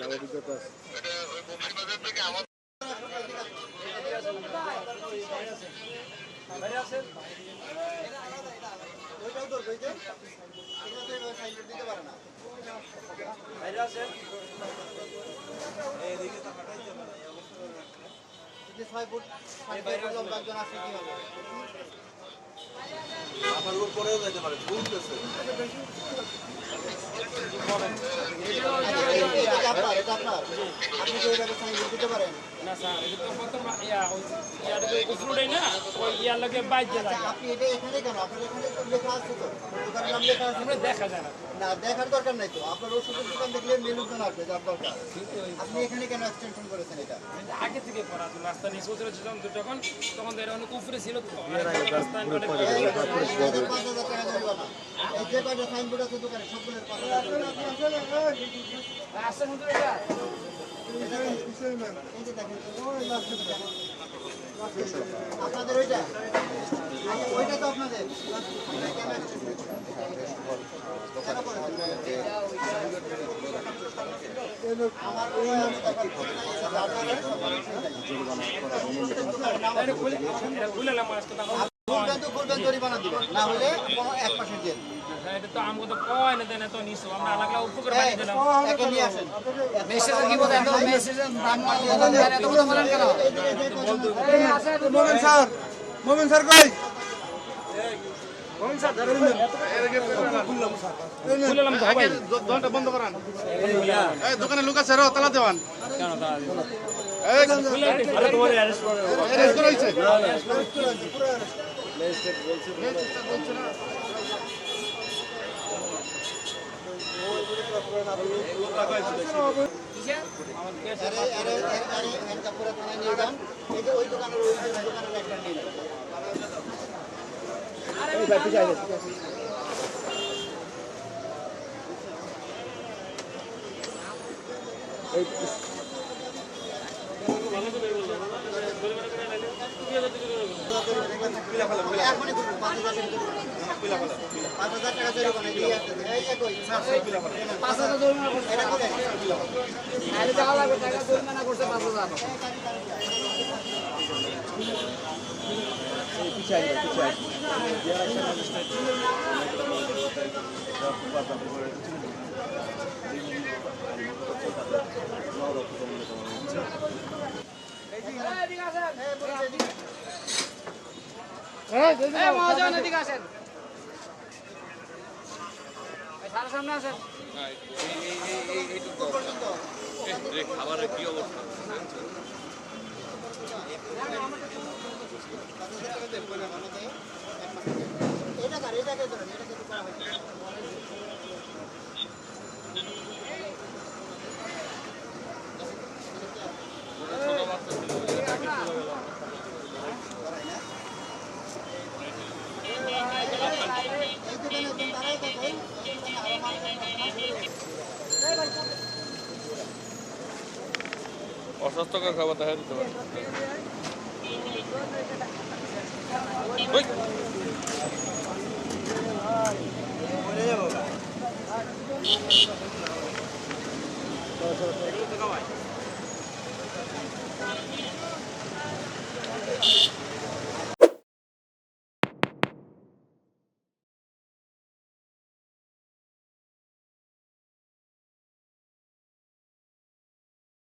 অভিজ্ঞতা আছে। আপনার উপর পরেও যেতে পারে বুঝতেছে না স্যার এটা তো প্রথম ইয়ার উপরটাই না ওই ইয়ার লাগে বাইক দিয়ে লাগে আপনি এটা এখানে কেন আপনার এখানে তো লেখা আছে তো দোকানের নাম লেখা আছে আমরা দেখা যায় না না দেখার দরকার নাই তো আপনার ওষুধের দোকান দেখলে মেলুজন আসবে যার দরকার আপনি এখানে কেন এক্সটেনশন করেছেন এটা এটা আগে থেকে করা ছিল রাস্তা নিয়ে সোচরে ছিলাম তো তখন তো এটা অনেক উপরে ছিল তো রাস্তা এই 5,000 টাকা জরিমানা এই যে কয়টা সাইনবোর্ড আছে দোকানে সবগুলোর 5,000 জরিমানা রাস্তার মধ্যে এটা এই যে দেখেন আপনাদের ওইটা ওইটা তো আপনাদের খুলে মাছটা করবেন জরিমানা দিবেন না হলে কোনো 1 মাসের জেল এটা তো আমাকে তো কয় না দেন এত নিছো আমরা আলাদা উপকার বানিয়ে দিলাম একে নিয়ে আসেন মেসেজে কি বলে এত মেসেজে দাম এত কথা বলেন কেন মোমেন স্যার কই? খুললাম তো ভাই দোকানটা বন্ধ করান। এই দোকানে লোক আছে তালা দেওয়ান। কেন তা এই খুলে আরে তোমার অ্যারেস্ট করে অ্যারেস্ট করা হয়েছে। ওই দোকানের একটা নিয়ে নেন এখনই করবো 5,000 টাকা জরিমানা দিয়ে আসতে এই যে কই 5,000 জরিমানা করছে এটা করে আরে টাকা লাগবে টাকা জরিমানা করছে 5,000 এই মহাজন এদিকে আসেন এই সামনে আসেন খাবারের কি অবস্থা এটাকে ধরেন এটাকে করা হয়েছে অস্বাস্থ্যকর খাবার দেখা দিতে পারে